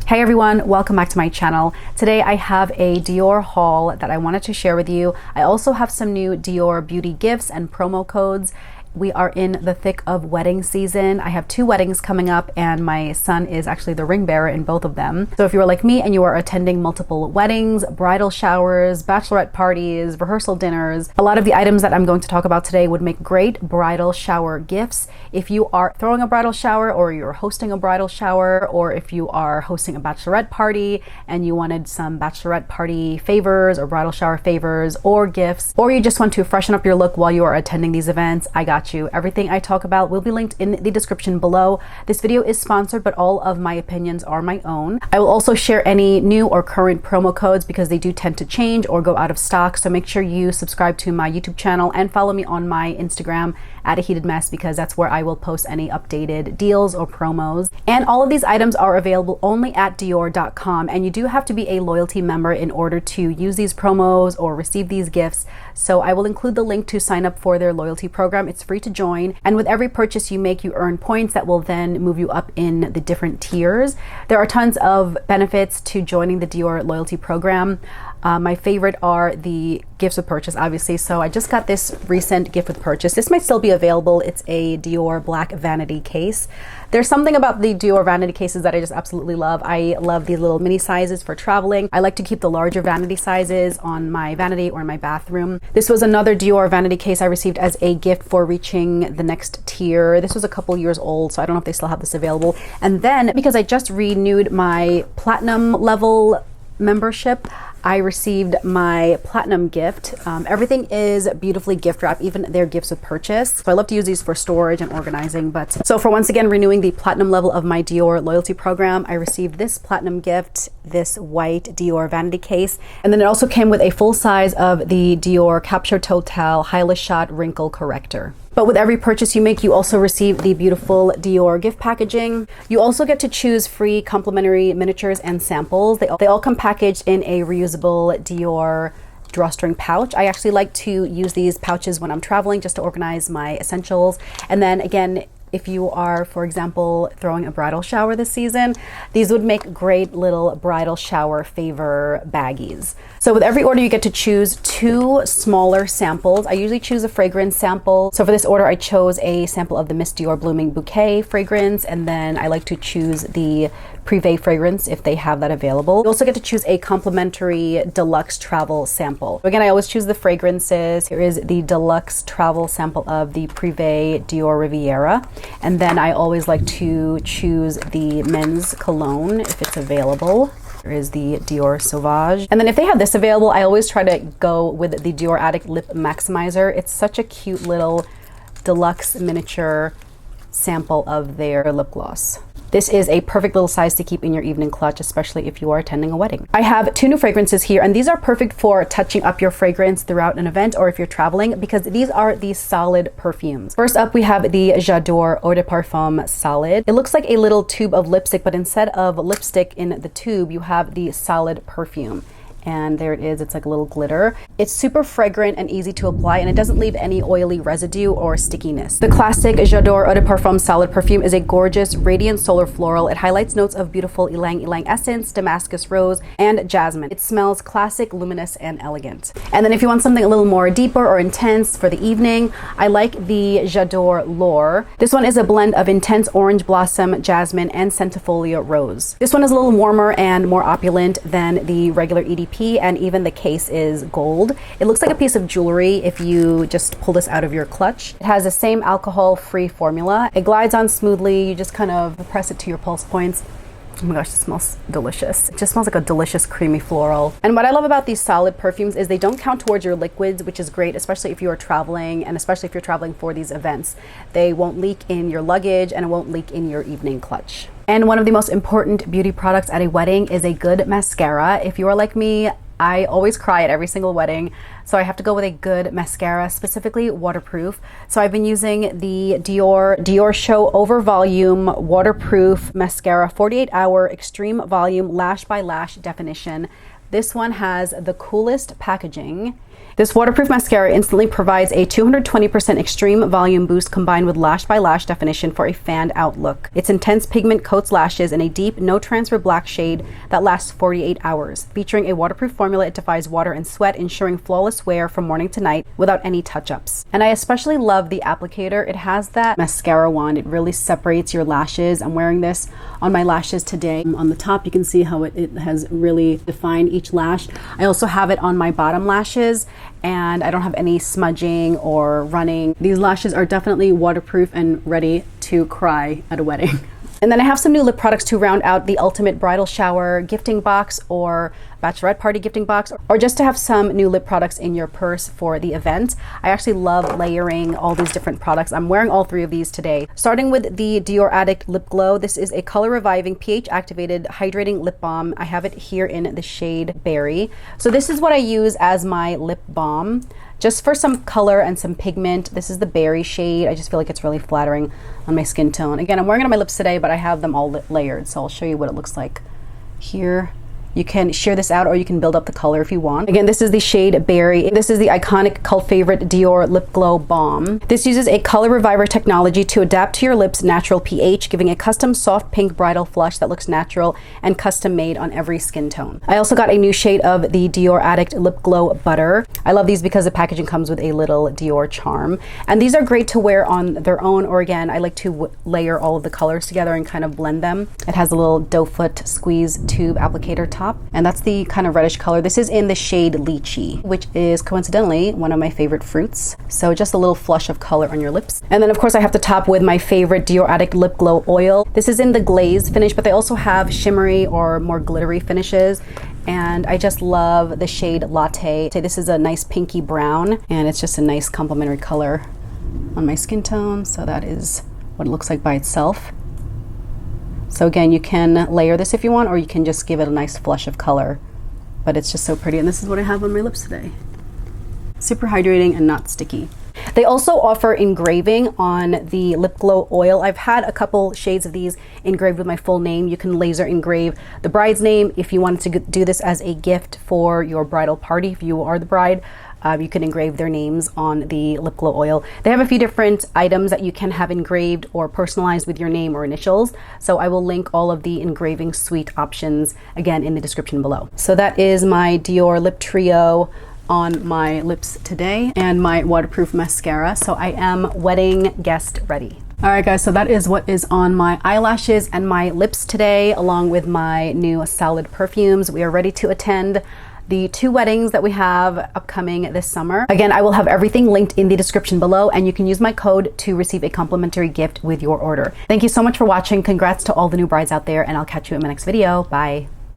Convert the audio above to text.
Hey everyone, welcome back to my channel. Today I have a Dior haul that I wanted to share with you. I also have some new Dior beauty gifts and promo codes. We are in the thick of wedding season. I have two weddings coming up and my son is actually the ring bearer in both of them. So if you are like me and you are attending multiple weddings, bridal showers, bachelorette parties, rehearsal dinners, a lot of the items that I'm going to talk about today would make great bridal shower gifts. If you are throwing a bridal shower or you're hosting a bridal shower, or if you are hosting a bachelorette party and you wanted some bachelorette party favors or bridal shower favors or gifts, or you just want to freshen up your look while you are attending these events, I got you. Everything I talk about will be linked in the description below. This video is sponsored, but all of my opinions are my own. I will also share any new or current promo codes because they do tend to change or go out of stock. So make sure you subscribe to my YouTube channel and follow me on my Instagram at A Heated Mess, because that's where I will post any updated deals or promos. And all of these items are available only at Dior.com, and you do have to be a loyalty member in order to use these promos or receive these gifts. So I will include the link to sign up for their loyalty program. It's free to join, and with every purchase you make, you earn points that will then move you up in the different tiers. There are tons of benefits to joining the Dior loyalty program. My favorite are the gifts with purchase, obviously. So I just got this recent gift with purchase. This might still be available. It's a Dior black vanity case. There's something about the Dior vanity cases that I just absolutely love. I love these little mini sizes for traveling. I like to keep the larger vanity sizes on my vanity or in my bathroom. This was another Dior vanity case I received as a gift for reaching the next tier. This was a couple years old, so I don't know if they still have this available. And then because I just renewed my platinum level membership, I received my platinum gift. Everything is beautifully gift wrapped, even their gifts with purchase. So I love to use these for storage and organizing. But so for once again renewing the platinum level of my Dior loyalty program, I received this platinum gift, this white Dior vanity case. And then it also came with a full size of the Dior Capture Total Highlight Shot Wrinkle Corrector. But with every purchase you make, you also receive the beautiful Dior gift packaging. You also get to choose free complimentary miniatures and samples. They all come packaged in a reusable Dior drawstring pouch. I actually like to use these pouches when I'm traveling just to organize my essentials. And then again, if you are, for example, throwing a bridal shower this season, these would make great little bridal shower favor baggies. So with every order, you get to choose two smaller samples. I usually choose a fragrance sample. So for this order, I chose a sample of the Miss Dior Blooming Bouquet fragrance, and then I like to choose the Privé fragrance if they have that available. You also get to choose a complimentary deluxe travel sample. Again, I always choose the fragrances. Here is the deluxe travel sample of the Privé Dior Riviera. And then I always like to choose the men's cologne if it's available. There is the Dior Sauvage. And then if they have this available, I always try to go with the Dior Addict Lip Maximizer. It's such a cute little deluxe miniature sample of their lip gloss. This is a perfect little size to keep in your evening clutch, especially if you are attending a wedding. I have two new fragrances here, and these are perfect for touching up your fragrance throughout an event or if you're traveling, because these are the solid perfumes. First up, we have the J'adore Eau de Parfum Solid. It looks like a little tube of lipstick, but instead of lipstick in the tube, you have the solid perfume. And there it is, it's like a little glitter. It's super fragrant and easy to apply, and it doesn't leave any oily residue or stickiness. The classic J'adore Eau de Parfum Solid perfume is a gorgeous, radiant solar floral. It highlights notes of beautiful ylang ylang essence, Damascus rose, and jasmine. It smells classic, luminous, and elegant. And then if you want something a little more deeper or intense for the evening, I like the J'adore L'Or. This one is a blend of intense orange blossom, jasmine, and centifolia rose. This one is a little warmer and more opulent than the regular EDP, and even the case is gold. It looks like a piece of jewelry if you just pull this out of your clutch. It has the same alcohol-free formula. It glides on smoothly. You just kind of press it to your pulse points. Oh my gosh, it smells delicious. It just smells like a delicious creamy floral. And what I love about these solid perfumes is they don't count towards your liquids, which is great, especially if you are traveling, and especially if you're traveling for these events. They won't leak in your luggage, and it won't leak in your evening clutch. And one of the most important beauty products at a wedding is a good mascara. If you are like me, I always cry at every single wedding, so I have to go with a good mascara, specifically waterproof. So I've been using the Dior Show Over Volume Waterproof Mascara 48-Hour Extreme Volume Lash by Lash Definition. This one has the coolest packaging. This waterproof mascara instantly provides a 220% extreme volume boost combined with lash by lash definition for a fanned out look. Its intense pigment coats lashes in a deep, no transfer black shade that lasts 48 hours. Featuring a waterproof formula, it defies water and sweat, ensuring flawless wear from morning to night without any touch-ups. And I especially love the applicator. It has that mascara wand. It really separates your lashes. I'm wearing this on my lashes today. On the top, you can see how it has really defined each lash. I also have it on my bottom lashes, and I don't have any smudging or running. These lashes are definitely waterproof and ready to cry at a wedding. And then I have some new lip products to round out the ultimate bridal shower gifting box or bachelorette party gifting box, or just to have some new lip products in your purse for the event. I actually love layering all these different products. I'm wearing all three of these today. Starting with the Dior Addict Lip Glow. This is a color reviving, pH activated, hydrating lip balm. I have it here in the shade Berry. So this is what I use as my lip balm, just for some color and some pigment. This is the Berry shade. I just feel like it's really flattering on my skin tone. Again, I'm wearing it on my lips today, but I have them all layered, so I'll show you what it looks like here. You can shear this out or you can build up the color if you want. Again, this is the shade Berry. This is the iconic cult favorite Dior Lip Glow Balm. This uses a color reviver technology to adapt to your lips' natural pH, giving a custom soft pink bridal flush that looks natural and custom made on every skin tone. I also got a new shade of the Dior Addict Lip Glow Butter. I love these because the packaging comes with a little Dior charm. And these are great to wear on their own, or again, I like to layer all of the colors together and kind of blend them. It has a little doe foot squeeze tube applicator top, and that's the kind of reddish color. This is in the shade Lychee, which is coincidentally one of my favorite fruits. So just a little flush of color on your lips. And then of course I have to top with my favorite Dior Addict Lip Glow Oil. This is in the glaze finish, but they also have shimmery or more glittery finishes. And I just love the shade Latte. This is a nice pinky brown, and it's just a nice complementary color on my skin tone. So that is what it looks like by itself. So again, you can layer this if you want, or you can just give it a nice flush of color. But it's just so pretty, and this is what I have on my lips today. Super hydrating and not sticky. They also offer engraving on the lip glow oil. I've had a couple shades of these engraved with my full name. You can laser engrave the bride's name. If you wanted to do this as a gift for your bridal party, if you are the bride, you can engrave their names on the lip glow oil. They have a few different items that you can have engraved or personalized with your name or initials. So I will link all of the engraving suite options again in the description below. So that is my Dior Lip Trio on my lips today, and my waterproof mascara. So I am wedding guest ready. All right guys, so that is what is on my eyelashes and my lips today, along with my new Salad perfumes. We are ready to attend the 2 weddings that we have upcoming this summer. Again, I will have everything linked in the description below, and you can use my code to receive a complimentary gift with your order. Thank you so much for watching. Congrats to all the new brides out there, and I'll catch you in my next video. Bye.